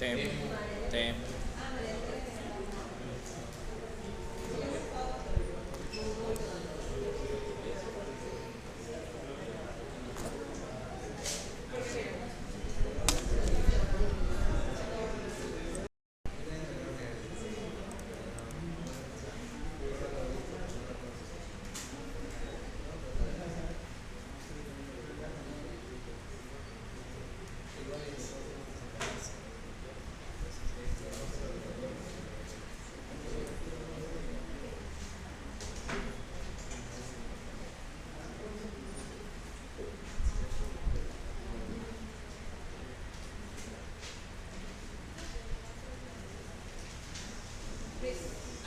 Sí, sí.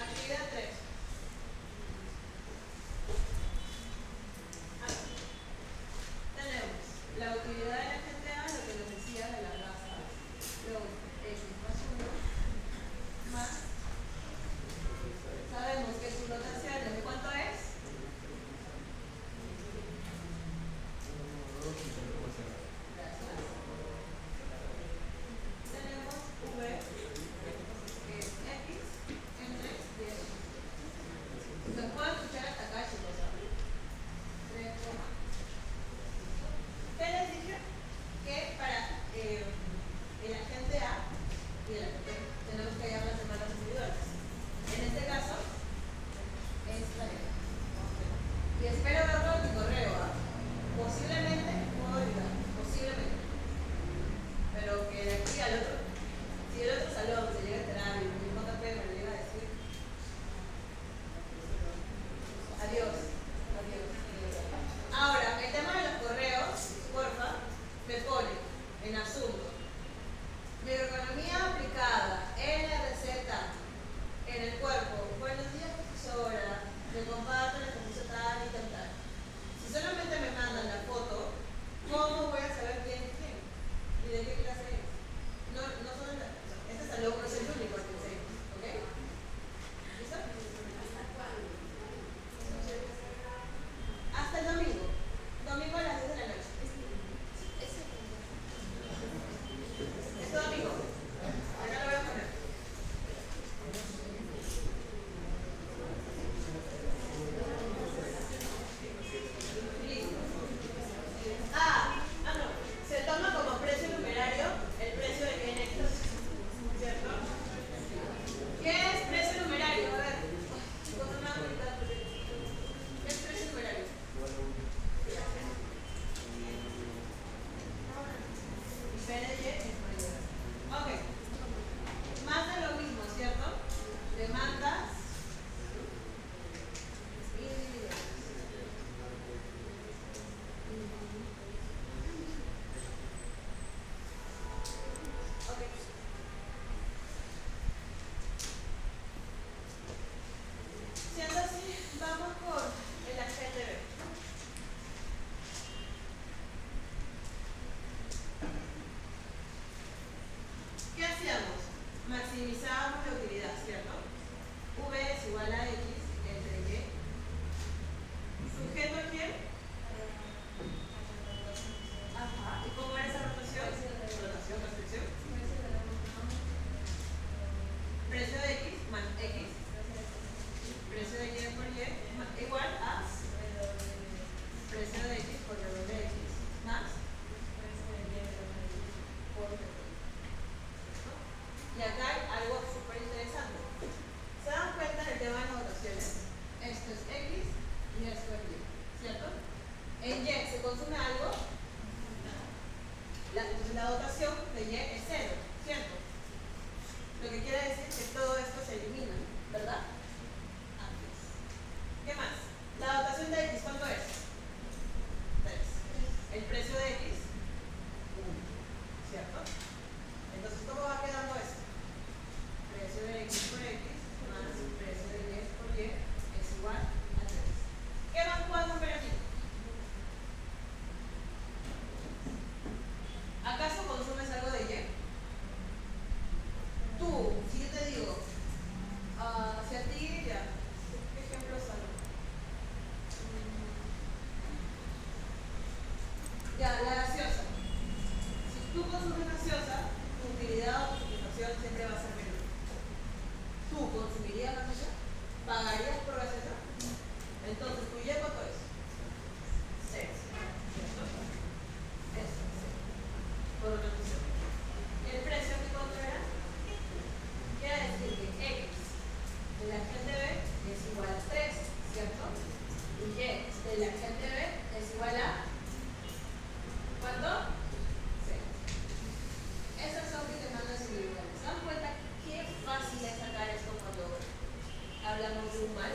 Actividad 3. Tenemos la utilidad de la gente A, lo que nos decía de la raza, luego x más 1 más, sabemos que su rotación ¿de cuánto es? Gracias. Tenemos v, que es x entre 10. Se puede escuchar hasta acá, chicos. 3, ¿qué les dije? Que para el agente A y el agente B tenemos que hallar las demandas individuales. En este caso, es tarea. Y espero verlo en mi correo. Posiblemente puedo ayudar, posiblemente. Pero que de aquí al otro, si el otro salón se llega a enterar y mi JP me lo llega a decir, adiós, adiós. Ahora, el tema de los correos, porfa, me pone en asunto. Microeconomía aplicada en la receta, en el cuerpo. Buenos días, profesora. Le comparto el ejercicio tal y tal, tal. Si solamente me mandan la foto, ¿cómo voy a saber quién es quién? ¿Y de qué clase es? No son las. Este salón no es el único al que enseño, ¿ok? ¿Listo? ¿Hasta cuándo? Hasta el domingo. Domingo a las 10 de la noche. Este domingo. Acá lo voy a poner. Listo. No. Se toma como precio numerario el precio de bien extra. ¿Cierto? ¿Qué es precio numerario? A ver. Chicos, no me van a gritar. ¿Qué es precio numerario? Y P de Y es mayor. Ok. Más de lo mismo, ¿cierto? Demandas individuales. Ok. Siendo así, vamos con el agente B. ¿Qué hacíamos? Maximizábamos la utilidad, ¿cierto? V es igual a X entre Y. ¿Sujeto a quién? Ajá. ¿Y cómo era esa rotación? Rotación, restricción. Precio de X más X. Precio de Y por Y igual a precio de X por W de X más precio de Y por W. Y acá hay algo súper interesante. ¿Se dan cuenta del tema de las notaciones? Esto es X y esto es Y, ¿cierto? En Y se consume algo, entonces la dotación de Y es 0, ¿cierto? Lo que quiere decir que todo esto se elimina, ¿verdad? Así es. ¿Qué más? La dotación de X, ¿cuánto es? 3. El precio de X, 1, ¿cierto? Entonces, ¿cómo va quedando esto? Precio de X por X más precio de Y por Y es igual a 3. ¿Qué más podemos ver aquí? ¿Acaso consumes algo de Y? Tú, si yo te digo, si a ti, ya, ¿qué ejemplos son? Ya, la gaseosa. Si tú consumes gaseosa, tu utilidad o tu utilización consumición siempre va a ser menor. ¿Tú consumirías gaseosa? ¿Pagarías por gaseosa? Entonces, ¿tu Y cuánto es? 6. ¿Cierto? Eso, 6. Por una función. ¿El precio aquí cuánto era? Quiere decir que X de la gente B es igual a 3, ¿cierto? Y Y de la gente B es igual a ¿cuánto? 6. Esas son mis demandas individuales. ¿Se dan cuenta qué fácil es sacar esto cuando hablamos de un mal?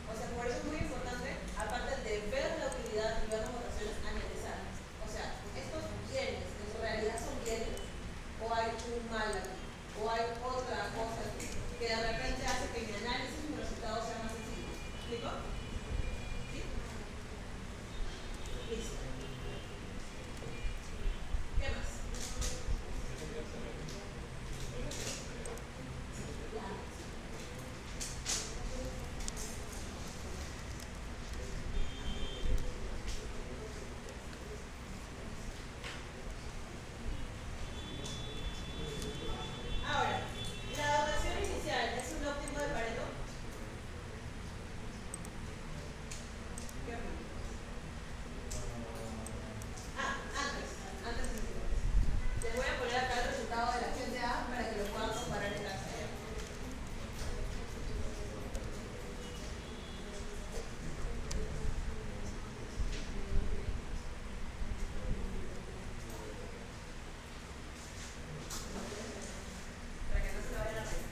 O sea, por eso es muy importante, aparte de ver la utilidad y ver las votaciones, analizar. O sea, estos bienes, ¿en realidad son bienes? ¿O hay un mal aquí? ¿O hay otra cosa aquí que de repente hace que mi análisis y mi resultado sea más sencillo? ¿Me explico? ¿Sí? Listo. ¿Qué más? Ahora, ¿la dotación inicial es un óptimo de Pareto? ¿Qué opinas? Antes de decirlo. Les voy a poner acá el resultado de la gente A para que lo puedan comparar en casa. Para que no se vayan a reír.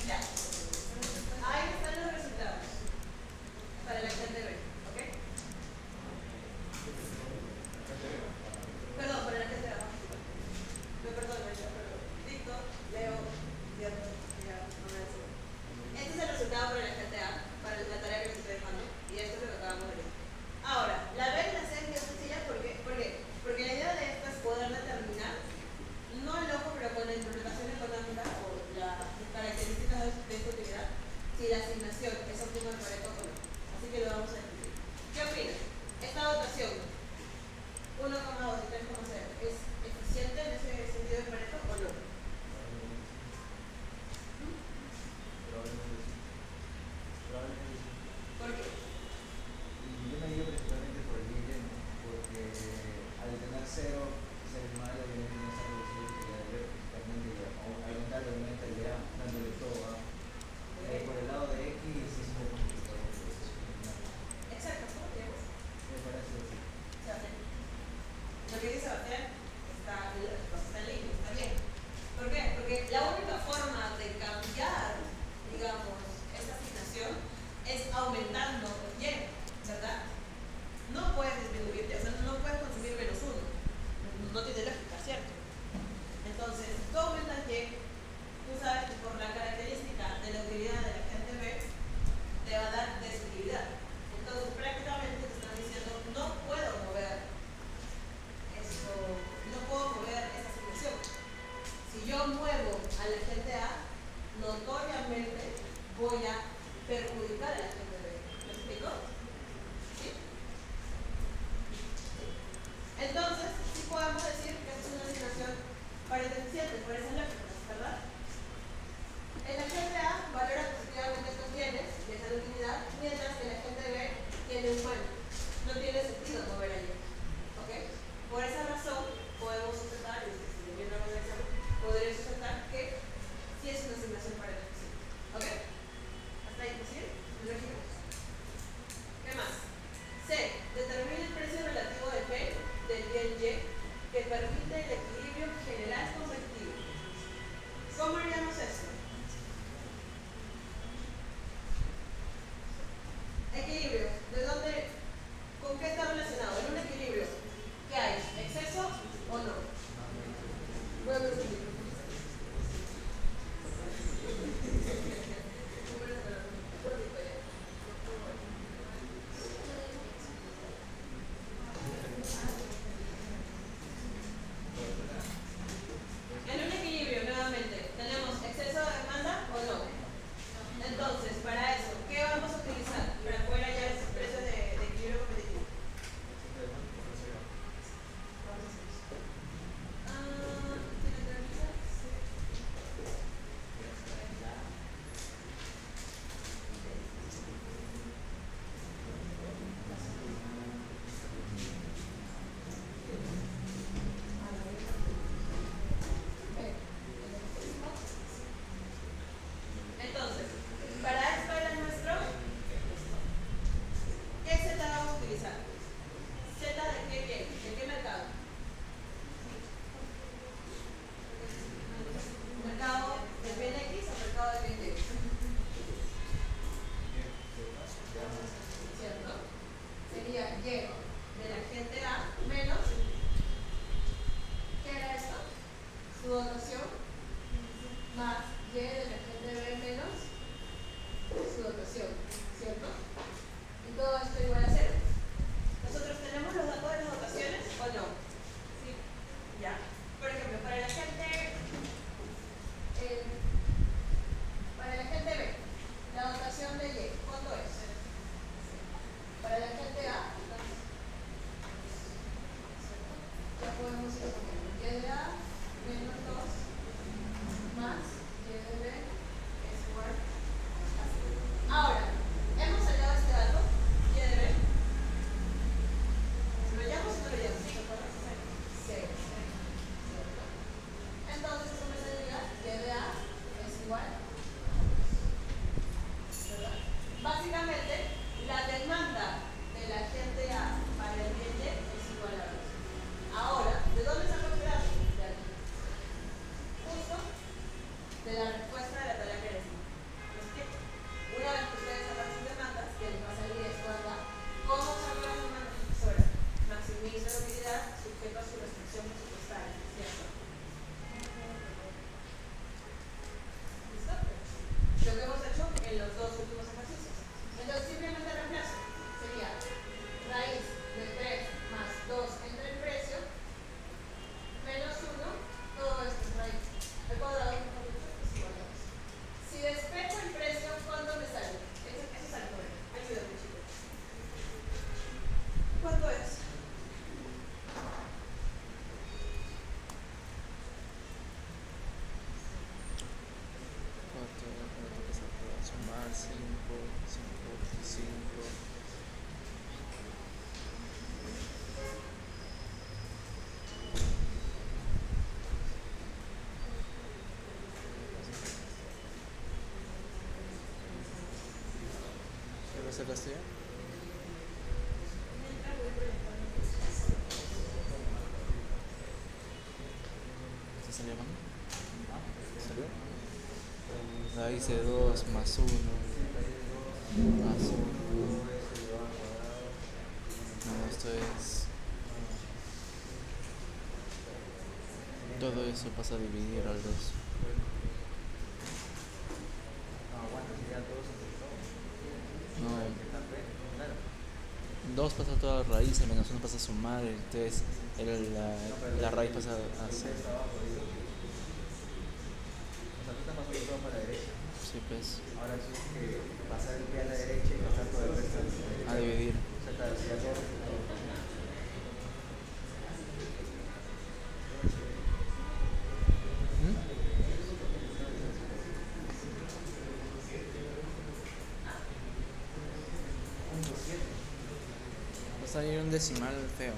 Ya. Ahí están los resultados para la gente B, ¿ok? Perdón, para la gente A. Me perdono, perdón. Listo, Leo, cierto, ya, no me decía. Este es el resultado para la gente A, para la tarea que les estoy dejando, y esto es lo que acabamos de ver. Ahora, la B y la C es sencilla, ¿por qué? Porque la idea de esto es poder determinar, no el ojo, pero con la interpretación económica o las características de esta utilidad, si la asignación es óptima de Pareto o no. Así que lo vamos a discutir. ¿Qué opinan? Esta dotación 1,2 y 3,0 ¿es eficiente en ese sentido de Pareto o no? ¿Por qué? Yo me digo principalmente por el bien, porque al tener cero, ser malo, obviamente no se ha reducido la utilidad de B, principalmente aumentar obviamente el DA, dándole todo a. Por el lado de X es un poco complicado. Exacto, ¿cómo te llamas? Me parece así. Sebastián. Lo que dice Sebastián está en línea, está bien. ¿Por qué? Porque la única forma de cambiar, digamos, esta asignación es aumentando el bien, ¿verdad? No puedes disminuirte, o sea, no puedes consumir menos uno. No tiene lógica, ¿cierto? Entonces, tú aumentas Y, tú sabes que por la característica de la utilidad de la gente B, te va a dar desutilidad. Entonces, prácticamente te están diciendo, no puedo mover esto, no puedo mover esta asignación. Si yo muevo a la gente A, notoriamente voy a perjudicar a la gente B. ¿Me explico? ¿Sí? Entonces, sí podemos decir que sacaste ya? Mientras voy proyectando. ¿Se salió mal? ¿Salió? Ahí dice 2 más 1 más 1. No, esto es... Todo eso pasa a dividir al 2. No, 2 pasa a toda raíz, el menos 1 pasa a sumar, entonces la raíz pasa a ser. Sí, pues. Ahora sí que pasar el pie a la derecha y pasar todo el resto A dividir. O sea, claro, si hago ¿Mm? Va a salir un decimal feo.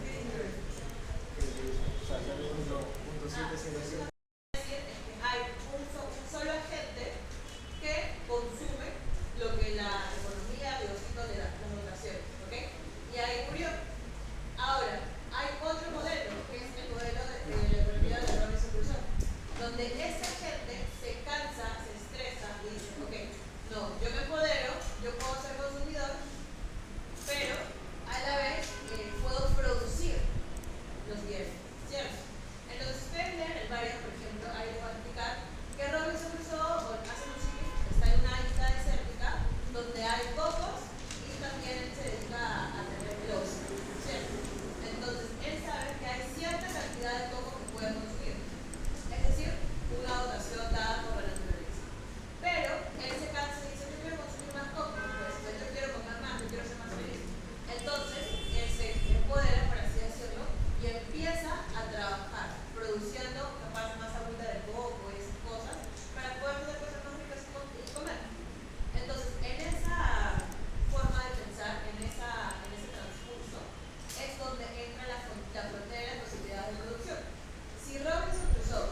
o sea, hacer 1.707. Decir es que hay un solo agente que consume lo que la economía de Diosito le da, las dotaciones, ¿ok? Y ahí murió. Ahora, hay otro modelo, que es el modelo de la economía de Robinson Crusoe, donde ese agente se cansa, se estresa y dice, ok, no, yo me empodero, yo puedo ser consumidor, pero a la vez puedo producir los bienes, ¿cierto? Entonces, ustedes leen el barrio, por ejemplo, ahí les voy a explicar que Robinson Crusoe hace un sitio, está en una isla desértica donde hay cocos y también él se dedica a tener pelos, ¿cierto? Entonces, él sabe que hay cierta cantidad de cocos que puede consumir, es decir, una dotación dada por la naturaleza. Pero él se cansa y dice, yo quiero consumir más cocos, pues yo quiero comer más, yo quiero ser más feliz. Entonces, él se empodera, por así decirlo, y empieza a trabajar, produciendo capaz más agüita de coco y esas cosas, para poder hacer cosas más ricas y comer. Entonces, en esa forma de pensar, en ese transcurso, es donde entra la frontera de posibilidades de producción. Si Robinson Crusoe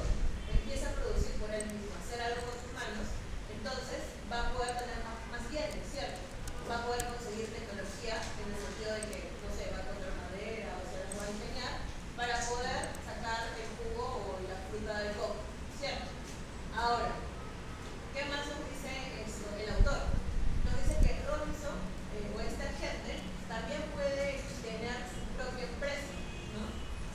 empieza a producir por él mismo, a hacer algo con sus manos, entonces va a poder tener más bienes, ¿cierto? Va a poder conseguir tecnología en el sentido de que, no sé, va a encontrar madera o se las va a ingeniar para poder sacar el jugo o la fruta del coco, ¿cierto? Ahora, ¿qué más nos dice esto, el autor? Nos dice que Robinson o este agente también puede tener su propia empresa, ¿no?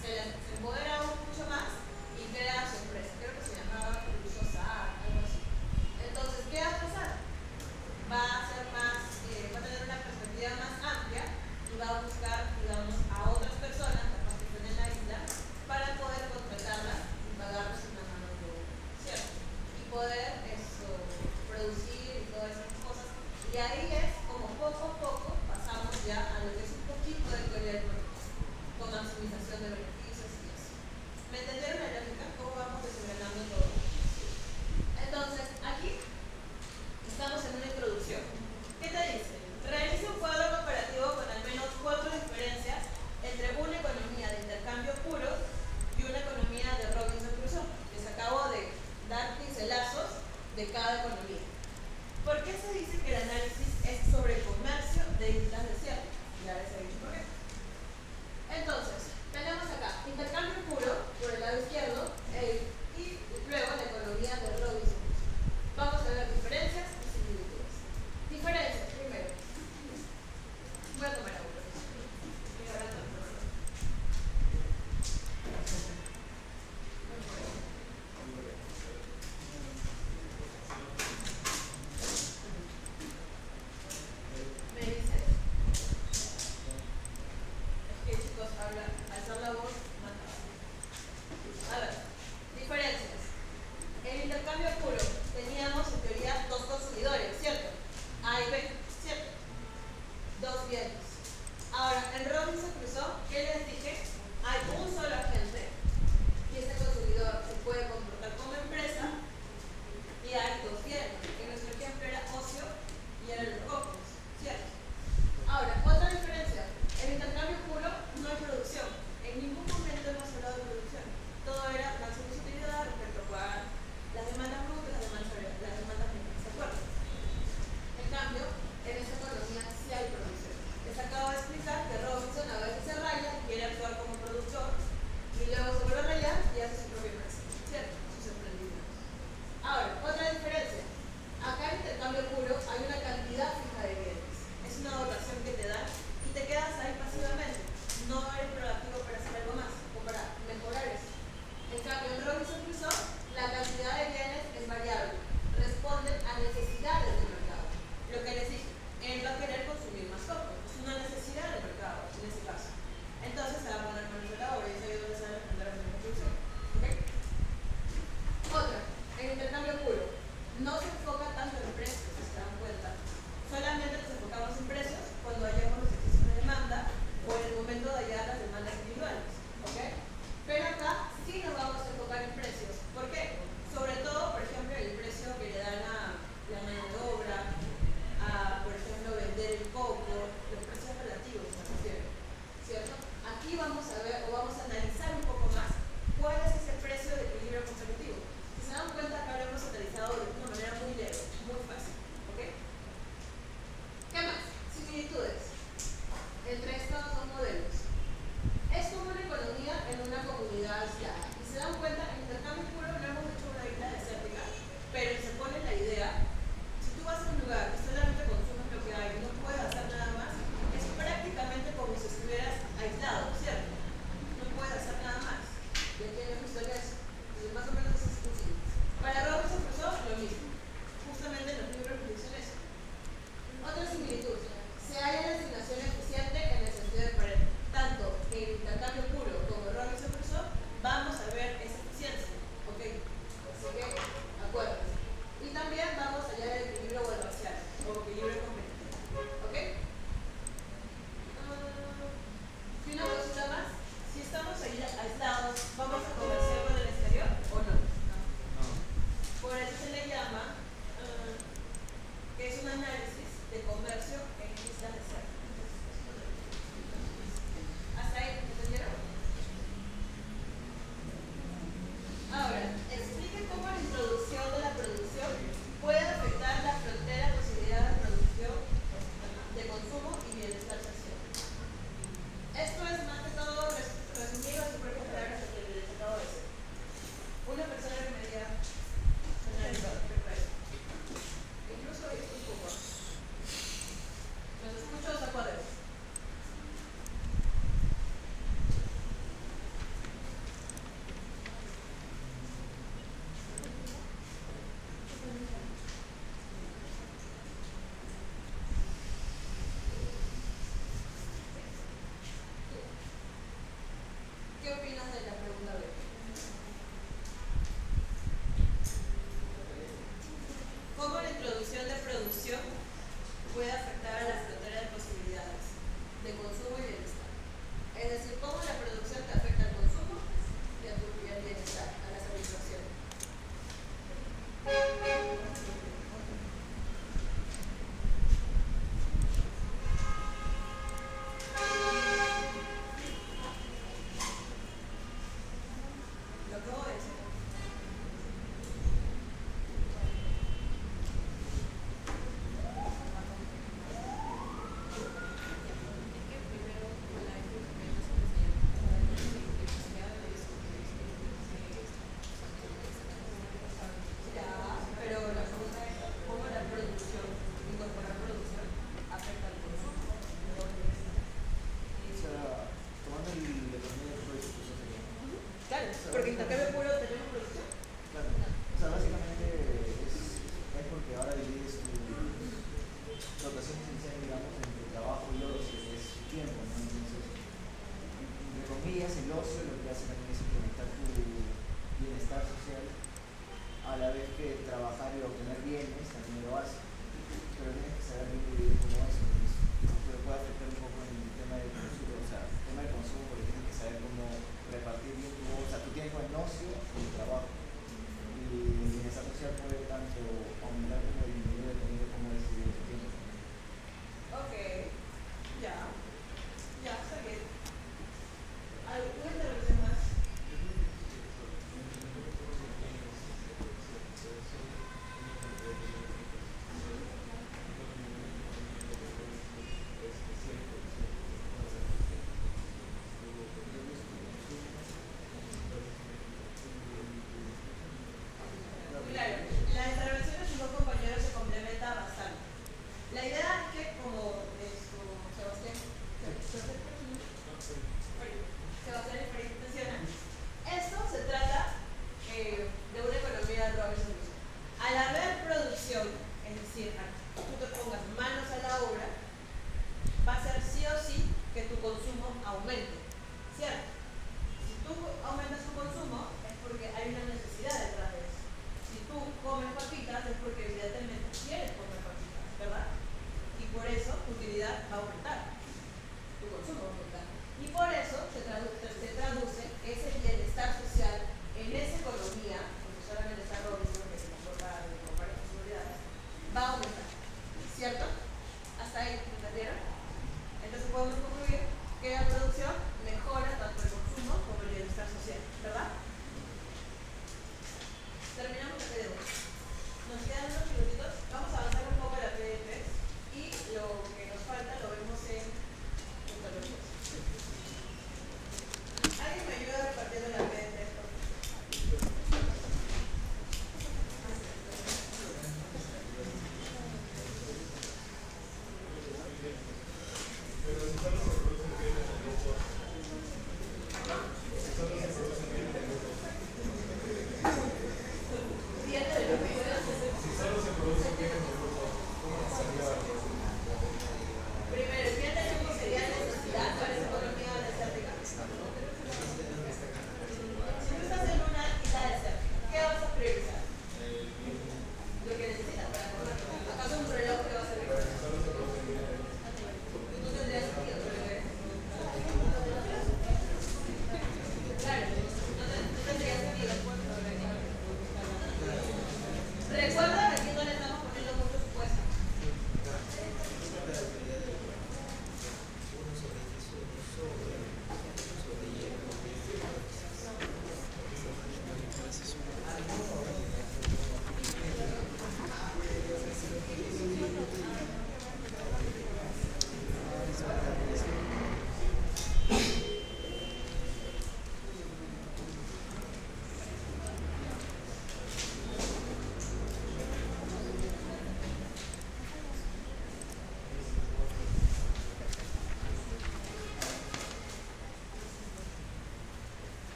Se empodera aún mucho más y crea su empresa. Creo que se llamaba Crusoe, algo así. Entonces, ¿qué va a pasar? Va a ser más, va a tener una perspectiva más amplia y va a buscar, digamos, a otras personas, capaz que estén en la isla, para poder contratarlas y pagarles una mano de obra, ¿cierto? Y poder producir y todas esas cosas. Y ahí es como poco a poco pasamos ya a lo que es un poquito de teoría del proyecto, con maximización de beneficios y eso. ¿Me entendieron la lógica? ¿Cómo vamos desengranando todo? Entonces, aquí estamos en una introducción. ¿Qué te dice? Realiza un cuadro comparativo con al menos 4 diferencias entre una economía de intercambio puro y una economía de Robinson Crusoe. Les acabo de dar pincelazos de cada economía. ¿Por qué se dice que el análisis es sobre el comercio de islas desiertas? Ya les he dicho por qué. Entonces, tenemos acá intercambio puro por el lado izquierdo y luego la economía de Robinson Crusoe. Vamos a ver diferencias y similitudes. Diferencias, primero. Voy a tomar agua. Estoy hablando, perdón. dan cuenta, en intercambio puro no hemos hecho una isla desértica, pero se pone la idea, si tú vas a un lugar que solamente consumes lo que hay y no puedes hacer nada más, es prácticamente como si estuvieras aislado, ¿cierto? No puedes hacer nada más. Y aquí hay una historia de eso. Entonces, más o menos es así. Para Robinson Crusoe, lo mismo. Justamente los libros nos dicen eso. Otra similitud. Se halla la asignación eficiente en el sentido de pared. Tanto en intercambio puro como en Robinson Crusoe, vamos a ver esa eficiencia. ¿Ok? Así que, acuérdense. Y también vamos a hallar el equilibrio balanceado o equilibrio competitivo. ¿Ok? Y una cosita más. Si estamos aislados, ¿vamos a comerciar con el exterior o no? No. Por eso se le llama que es un análisis de comercio en islas desérticas. ¿Hasta ahí entendieron? Ahora, explique cómo la introducción de la producción puede afectar la frontera de posibilidad de producción, de consumo y bienestar social. Esto es más que todo resumido en sus propias palabras lo que les acabo de decir. Una persona que me diga respecto a eso. Incluso un poco. Los escucho a cuadros. ¿Qué opinas de la pregunta B? ¿Cómo la introducción de producción puede afectar a la frontera de posibilidades de consumo y bienestar? Es decir, cómo la producción te afecta al consumo y al bienestar, a la satisfacción. Lo acabo de decir. Ya, pero la pregunta es cómo la producción, incorporar producción, afecta al consumo. O sea, tomando el economía de proyectos, eso sería. Claro, porque intercambio puro tenemos producción. Claro. O sea, básicamente es porque ahora divides tu rotación esencial, digamos, entre trabajo y ocio, que es tu tiempo, ¿no? Entonces, entre comillas, el ocio lo que hace también es incrementar tu bienestar social, a la vez que trabajar y obtener bienes también lo hace. Pero tienes que saber bien dividir cómo es, porque puede afectar un poco en el tema del consumo, o sea, el tema del consumo, porque tienes que saber cómo repartir bien tu tiempo en ocio y en trabajo. Y el bienestar social puede tanto aumentar como disminuir dependiendo de cómo decidir tu tiempo. Ok, ya, está bien. ¿Alguna intervención más?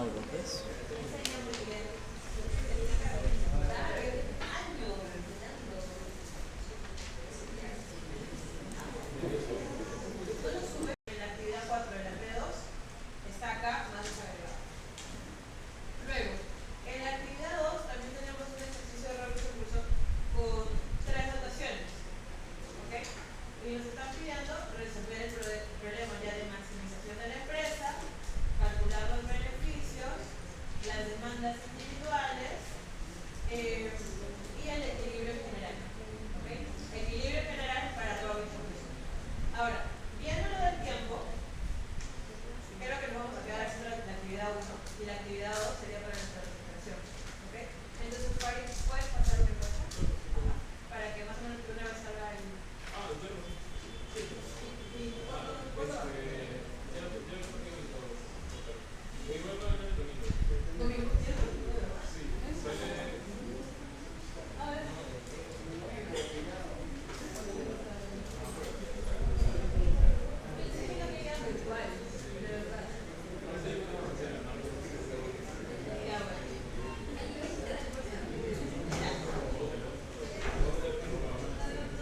algo, ¿ves? Enseña muy bien. Claro, es años enseñando. Solo sube en la actividad 4 de la P2, está acá más desagregado. Luego, en la actividad 2 también tenemos un ejercicio de rol curso con 3 notaciones. ¿Ok? Y nos están pidiendo resolver el problema ya de maximización de la empresa, calcular los beneficios, las demandas individuales y el equilibrio general. ¿Ok? Equilibrio general para toda la información. Ahora, viendo lo del tiempo, creo que nos vamos a quedar haciendo la actividad 1 y la actividad 2 sería para nuestra presentación. ¿Ok? Entonces, ¿puedes pasar una cosa? Para que más o menos de una vez salga el... Sí. ¿Y cuándo? Domingo. Sí. A ver. Pensé que no quería virtual, de verdad. Ya, bueno.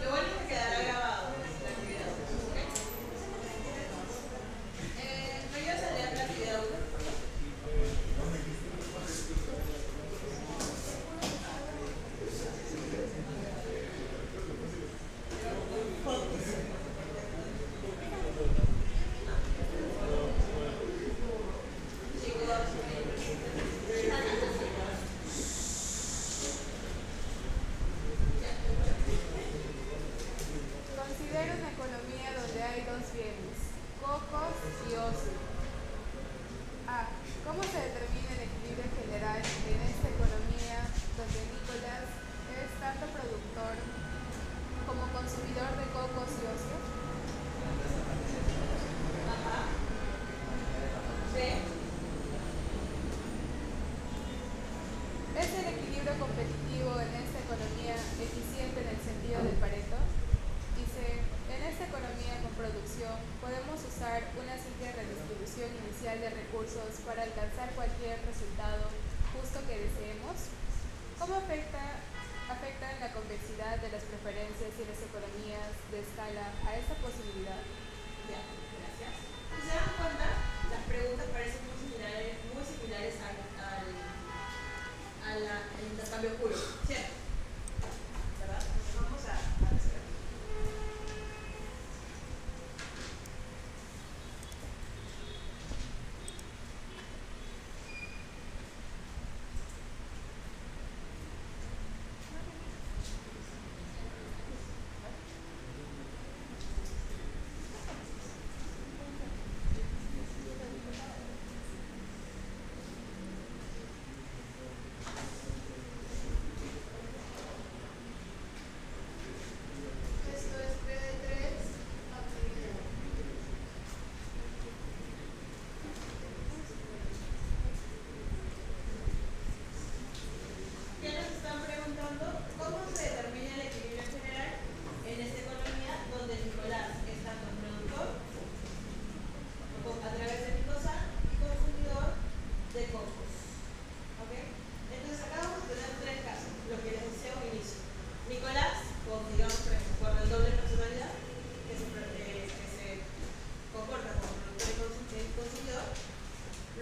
Lo bueno es que quedará grabado la actividad. ¿Ok? ¿Me ayudas a leer la actividad 1? Considera una economía donde hay dos bienes, cocos y ocio. A. ¿Cómo se determina el equilibrio general en esta economía donde Nicolás es tanto productor como consumidor de cocos y ocio? Ajá. B. ¿Es el equilibrio competitivo en esta economía eficiente en el sentido del Pareto? Dice, en esta economía con producción podemos usar una simple redistribución inicial de recursos para alcanzar cualquier resultado justo que deseemos. ¿Cómo afectan la convexidad de las preferencias y las economías de escala a esta posibilidad? Ya, gracias. Si se dan cuenta, las preguntas parecen muy similares al intercambio puro, ¿cierto? ¿Verdad? Entonces vamos a hacer. Esto es P de 3 actividad. ¿Qué nos están preguntando? ¿Cómo se determina el equilibrio general en esta economía donde Nicolás es tanto productor a través de Nicosa y consumidor de cocos? ¿Ok? Entonces acá vamos a tener 3 casos, lo que les decía al inicio. Nicolás, digamos, con el doble personalidad, que se comporta como productor y consumidor.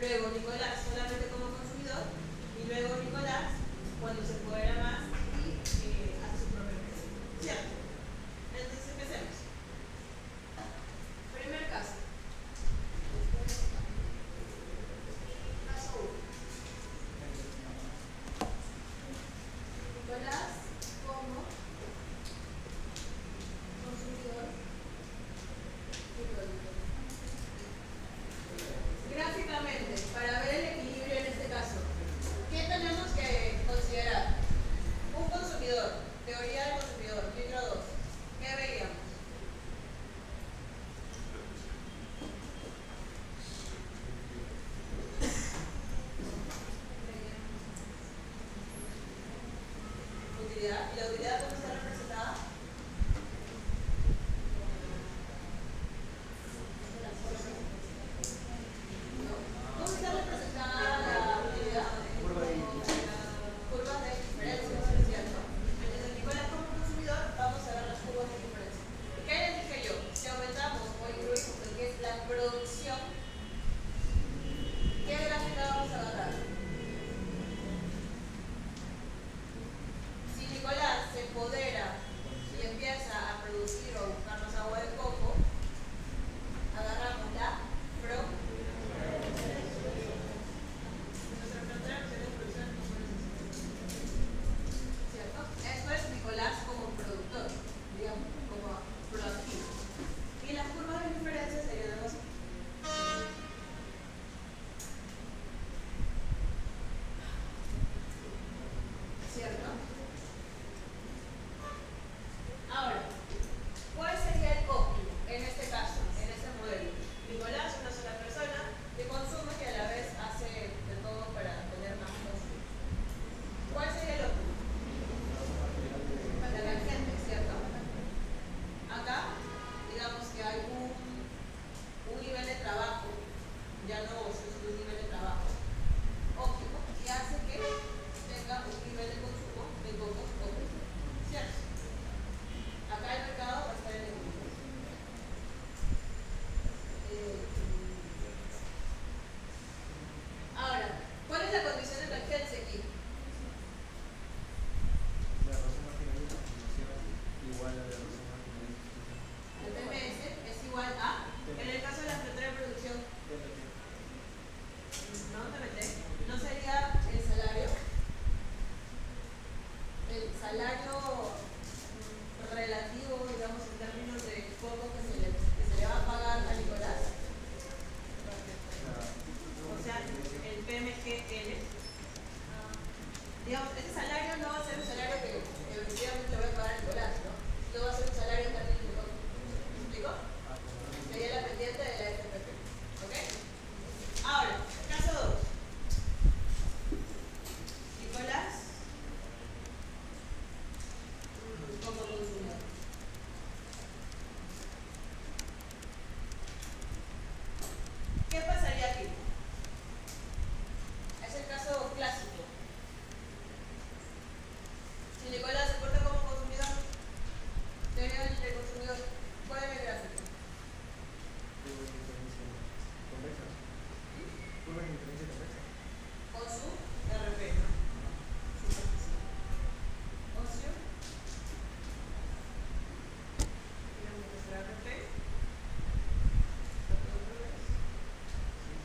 Luego Nicolás solamente como consumidor. Y luego Nicolás cuando se empodera más y hace su propia empresa. ¿Cierto? Entonces empecemos. Primer caso. Caso 1. Nicolás como consumidor y productor. Gráficamente, para ver el equilibrio en este caso, ¿qué tenemos que considerar? Un consumidor, teoría del consumidor, micro 2. ¿Qué veíamos? Utilidad. ¿Y la utilidad cómo está representada? ¿Cómo está representada digamos, ese salario no va a ser un salario que efectivamente le voy a pagar a Nicolás, ¿no? No va a ser un salario que también le toca. ¿Me explico? Sería la pendiente de la FPP. ¿Ok? Ahora, caso 2. Nicolás, como consumidor. ¿Qué pasaría aquí? Es el caso clásico. Si Nicolás se porta como consumidor, teoría del consumidor, ¿cuál es el gráfico? O su RP, ¿no? Ocio. Tenemos nuestra RP.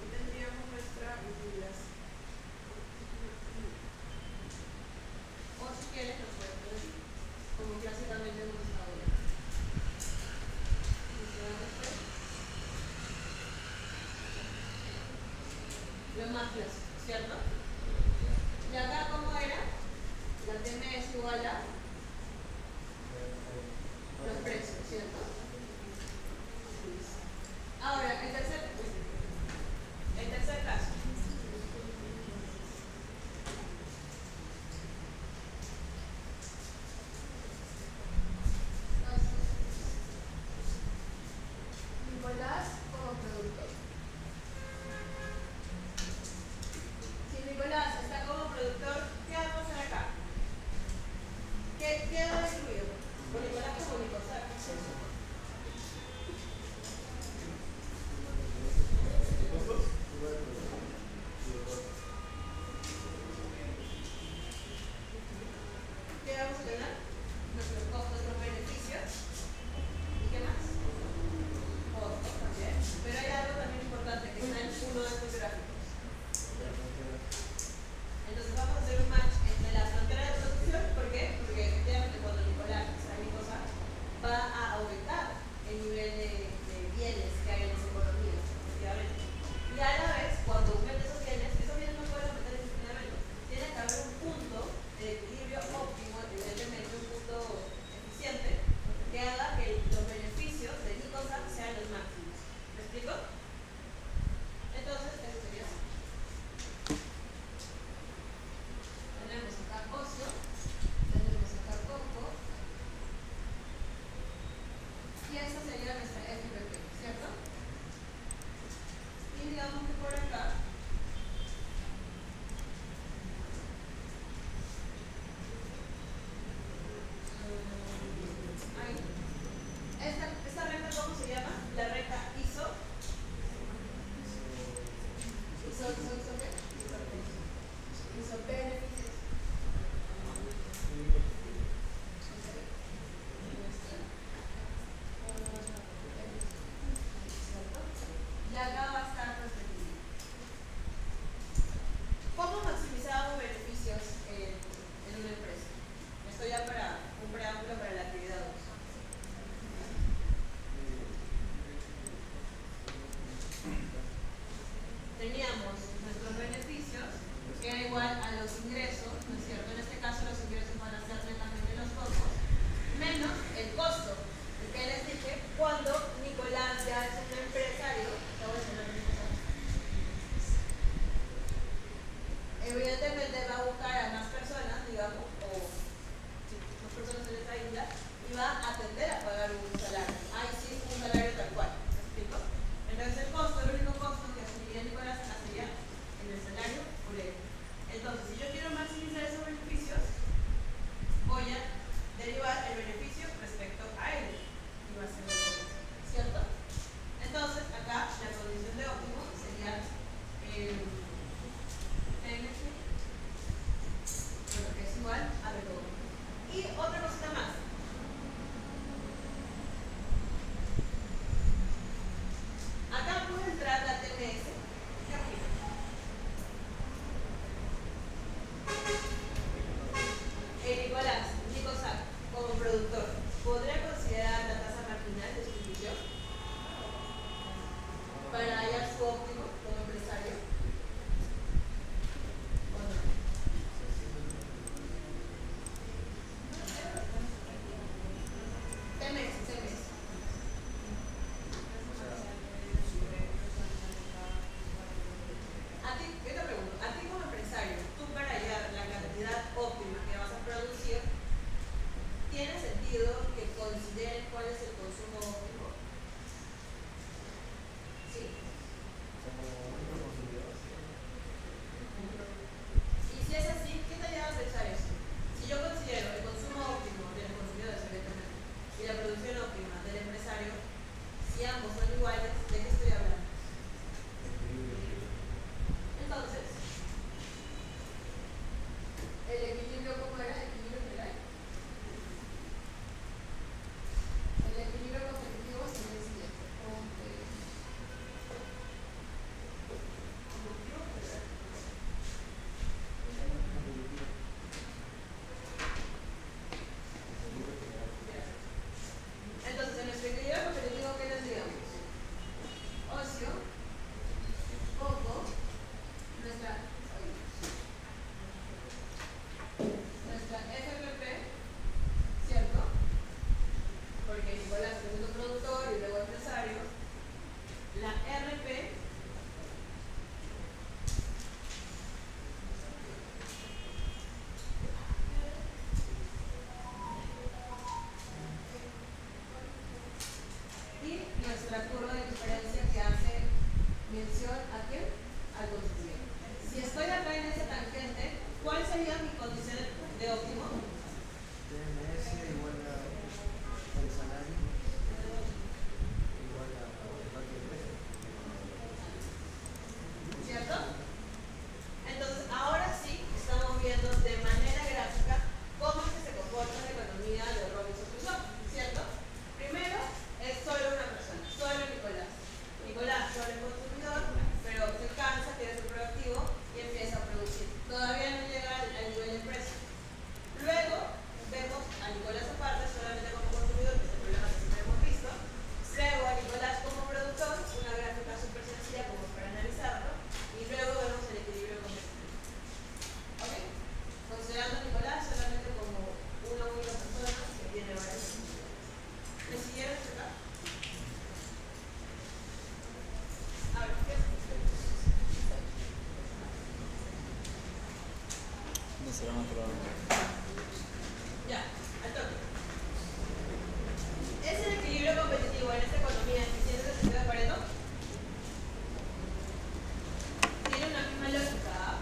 Y tendríamos nuestra utilidad. O si quieres, lo puedes decir, como clásicamente hemos estado viendo. Lo más clásico, ¿cierto? Y acá, ¿cómo era? La TM es igual a los precios, ¿cierto? Ahora, el tercer caso. Nicolás como productor. Si Nicolás está como productor, ¿qué vamos a hacer acá? ¿Qué va a incluir? Con Nicolás como Nicolás. ¿Qué vamos a tener? Nuestros costos, nuestros beneficios. ¿Y qué más? Costos también. Pero hay algo también importante que está en uno de estos gráficos. Entonces vamos a hacer un match entre la frontera de producción. ¿Por qué? Porque efectivamente cuando Nicolás está en cosa, va a aumentar el nivel de bienes que hay en esa economía, efectivamente. Y a la vez, cuando aumente esos bienes no pueden aumentar indefinidamente. Tiene que haber un punto de equilibrio óptimo, evidentemente un punto eficiente, que haga que los beneficios de mi cosa sean los máximos. ¿Me explico? Entonces, eso sería así. Tenemos acá ocio, tenemos acá coco, y esta sería nuestra FPP, ¿cierto? Y digamos que por acá esta renta, ¿cómo se llama? La renta ISO. ¿ISO qué? ISO beneficios. Y acá va a estar nuestro equilibrio. ¿Cómo maximizamos beneficios en una empresa? Esto ya para un preámbulo para la actividad 2. Teníamos nuestros beneficios, que era igual a los ingresos, ¿no es cierto? En este caso los ingresos van a ser netamente los costos, menos el costo. Que les dije, cuando Nicolás ya es un empresario, te voy a enseñar una cosa. Evidentemente va a buscar a más personas, digamos, o si más personas se les ayuda, y va a tender a pagar un salario. Ahí sí, un salario tal cual. ¿Me explico? Entonces el costo, el único costo que asumiría Nicolás sería en el salario por él. Entonces, si yo quiero maximizar esos beneficios, voy a derivar el beneficio respecto a él. Y va a ser lo mismo. sería mi condición de óptimo? TMS igual a el salario igual a el ratio de precio. ¿Cierto? Entonces, ahora sí estamos viendo de manera gráfica cómo es que se comporta la economía de Robinson Crusoe, ¿cierto? Primero, es solo una persona, solo Nicolás. Nicolás solo es consumidor, pero se cansa, quiere ser proactivo y empieza a producir. Todavía no llega al nivel de precio. Luego, vemos a Nicolás aparte solamente como consumidor, que es el problema que siempre hemos visto. Luego a Nicolás como productor, una gráfica súper sencilla como para analizarlo. Y luego vemos el equilibrio competitivo. ¿Ok? Considerando a Nicolás solamente como una única persona que tiene varias funciones. ¿Me siguieron hasta acá? A ver, ¿qué es? No será más probable. Ya, al toque. ¿Es el equilibrio competitivo en esta economía eficiente del sentido de Pareto? Tiene una misma lógica. ¿Ah?